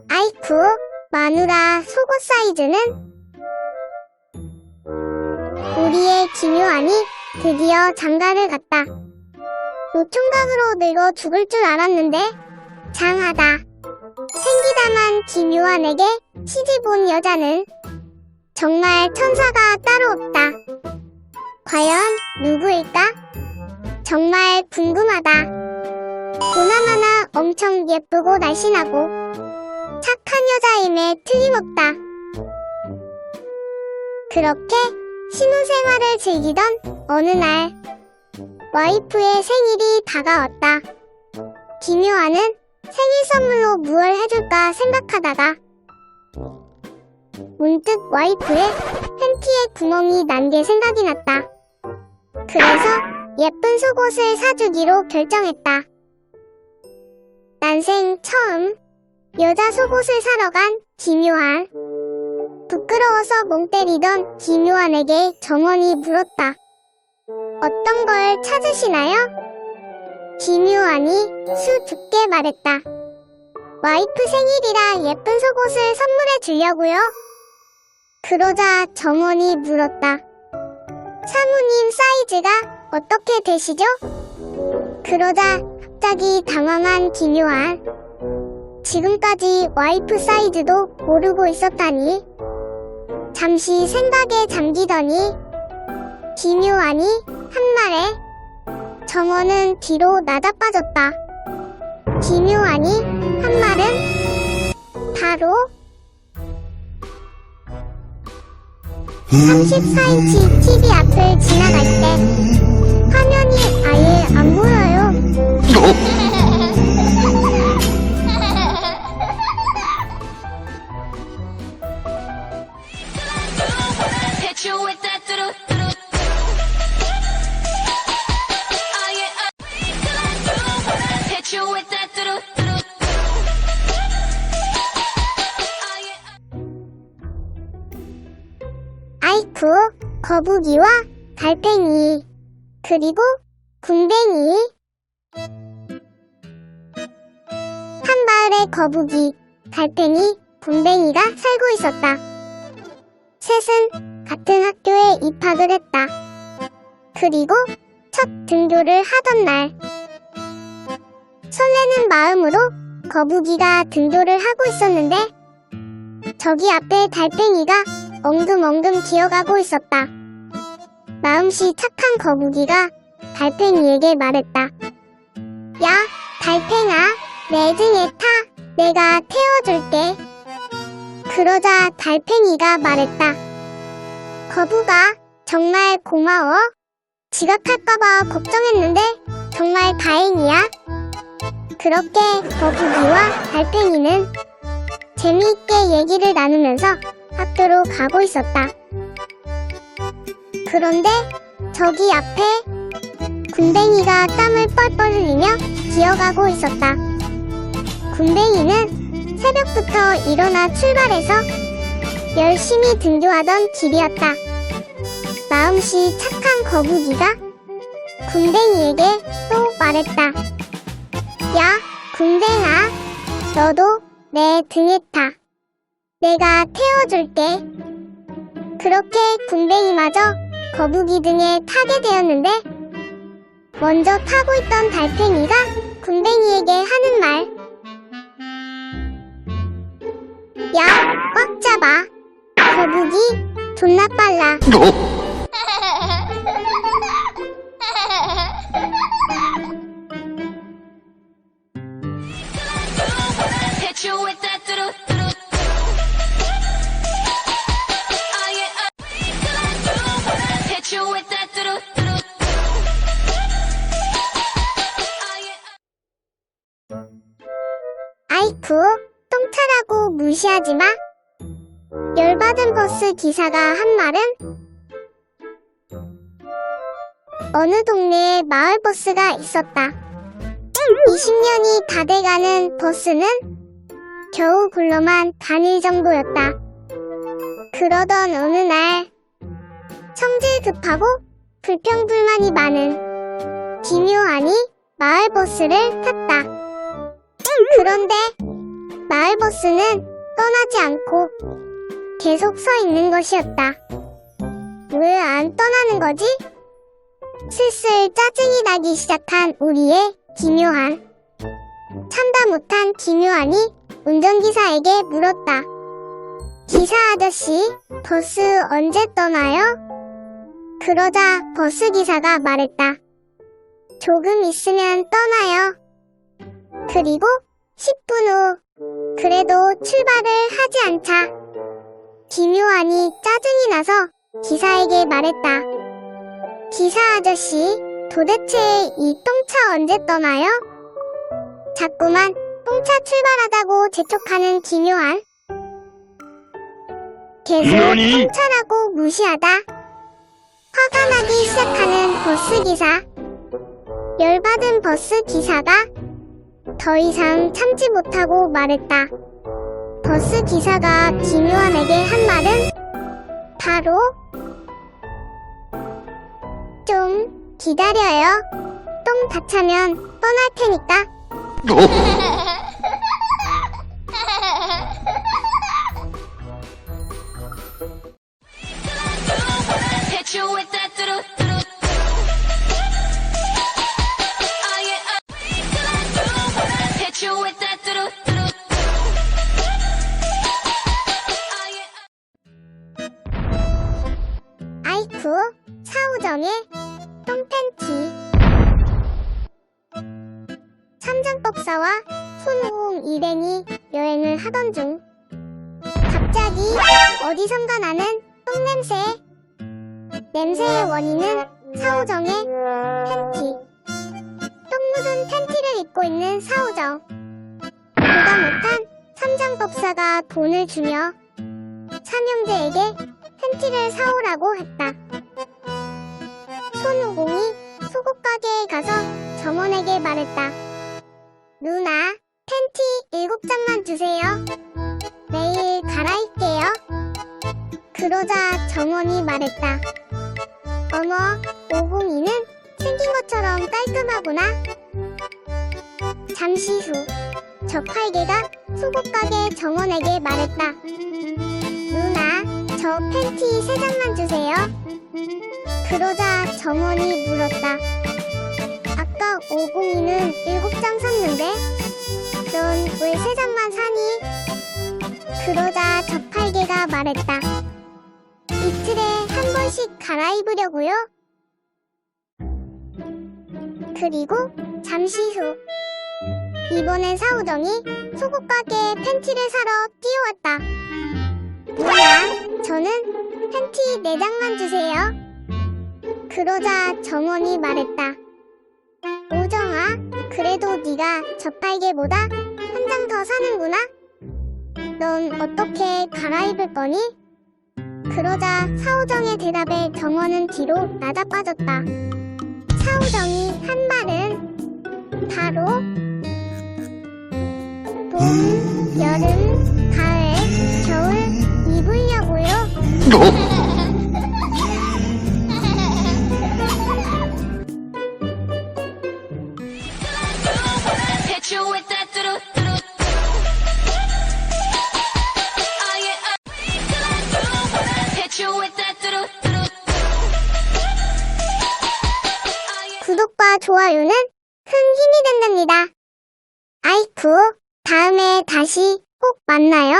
아이쿠, 마누라 속옷 사이즈는? 우리의 기묘한이 드디어 장가를 갔다. 노총각으로 늙어 죽을 줄 알았는데 장하다. 생기다만 기묘한에게 시집 온 여자는 정말 천사가 따로 없다. 과연 누구일까? 정말 궁금하다. 보나마나 엄청 예쁘고 날씬하고 착한 여자임에 틀림없다. 그렇게 신혼생활을 즐기던 어느 날 와이프의 생일이 다가왔다. 기묘한은 생일 선물로 무얼 해줄까 생각하다가 문득 와이프의 팬티에 구멍이 난 게 생각이 났다. 그래서 예쁜 속옷을 사주기로 결정했다. 난생 처음 여자 속옷을 사러 간 기묘한. 부끄러워서 멍 때리던 기묘한에게 정원이 물었다. 어떤 걸 찾으시나요? 기묘한이 수줍게 말했다. 와이프 생일이라 예쁜 속옷을 선물해 주려고요. 그러자 정원이 물었다. 사모님 사이즈가 어떻게 되시죠? 그러자 갑자기 당황한 기묘한. 지금까지 와이프 사이즈도 모르고 있었다니. 잠시 생각에 잠기더니 기묘한이 한 말에 정원은 뒤로 낮아빠졌다. 기묘한이 한 말은 바로 34인치 TV 앞을 지나갈 때 화면이 아예 안 보여요. 아이쿠, 거북이와 달팽이, 그리고 군뱅이. 한 마을에 거북이, 달팽이, 군뱅이가 살고 있었다. 셋은 같은 학교에 입학을 했다. 그리고 첫 등교를 하던 날, 설레는 마음으로 거북이가 등교를 하고 있었는데 저기 앞에 달팽이가 엉금엉금 기어가고 있었다. 마음씨 착한 거북이가 달팽이에게 말했다. 야, 달팽아, 내 등에 타. 내가 태워줄게. 그러자 달팽이가 말했다. 거북아, 정말 고마워. 지각할까봐 걱정했는데 정말 다행이야. 그렇게 거북이와 달팽이는 재미있게 얘기를 나누면서 학교로 가고 있었다. 그런데 저기 앞에 군뱅이가 땀을 뻘뻘 흘리며 기어가고 있었다. 군뱅이는 새벽부터 일어나 출발해서 열심히 등교하던 길이었다. 마음씨 착한 거북이가 군뱅이에게 또 말했다. 야, 군뱅아, 너도 내 등에 타. 내가 태워줄게. 그렇게 군뱅이마저 거북이 등에 타게 되었는데 먼저 타고 있던 달팽이가 군뱅이에게 하는 말. 야, 꽉 잡아. 거북이 존나 빨라. 아이쿠, 똥차라고 무시하지 마. 열받은 버스 기사가 한 말은 어느 동네에 마을버스가 있었다. 20년이 다 돼가는 버스는 겨우 굴러만 다닐 정도였다. 그러던 어느 날 성질 급하고 불평불만이 많은 기묘한이 마을버스를 탔다. 그런데 마을 버스는 떠나지 않고 계속 서 있는 것이었다. 왜 안 떠나는 거지? 슬슬 짜증이 나기 시작한 우리의 김요한. 참다 못한 김요한이 운전기사에게 물었다. 기사 아저씨, 버스 언제 떠나요? 그러자 버스기사가 말했다. 조금 있으면 떠나요. 그리고 10분 후, 그래도 출발을 하지 않자. 김요한이 짜증이 나서 기사에게 말했다. 기사 아저씨, 도대체 이 똥차 언제 떠나요? 자꾸만 똥차 출발하다고 재촉하는 김요한. 계속 똥차라고 무시하다. 화가 나기 시작하는 버스기사. 열받은 버스기사가 더 이상 참지 못하고 말했다. 버스기사가 김요한에게 한 말은 바로 좀 기다려요. 똥 다 차면 떠날 테니까. 아이쿠, 사우정의 똥팬티. 삼장법사와 손오공 일행이 여행을 하던 중 갑자기 어디선가 나는 똥냄새. 냄새의 원인은 사우정의 팬티. 똥 묻은 팬티를 입고 있는 사우정. 보다 못한 삼장법사가 돈을 주며 삼형제에게 팬티를 사오라고 했다. 손오공이 속옷 가게에 가서 점원에게 말했다. 누나, 팬티 7장만 주세요. 내일 갈아입게요. 그러자 점원이 말했다. 어머, 오공이는 생긴 것처럼 깔끔하구나. 잠시 후, 저팔계가 속옷 가게 점원에게 말했다. 누나, 저 팬티 3장만 주세요. 그러자 점원이 물었다. 아까 502는 7장 샀는데 넌 왜 3장만 사니? 그러자 저팔계가 말했다. 이틀에 한 번씩 갈아입으려고요. 그리고 잠시 후 이번엔 사우정이 속옷 가게에 팬티를 사러 뛰어왔다. 누나, 저는 팬티 4장만 주세요. 그러자 점원이 말했다. 오정아, 그래도 네가 저팔계보다 한 장 더 사는구나? 넌 어떻게 갈아입을 거니? 그러자 사우정의 대답에 정원은 뒤로 낮아빠졌다. 사우정이 한 말은 바로 봄, 여름, 가을, 겨울 입으려고요. 구독과 좋아요는 큰 힘이 된답니다. 아이쿠, 다음에 다시 꼭 만나요.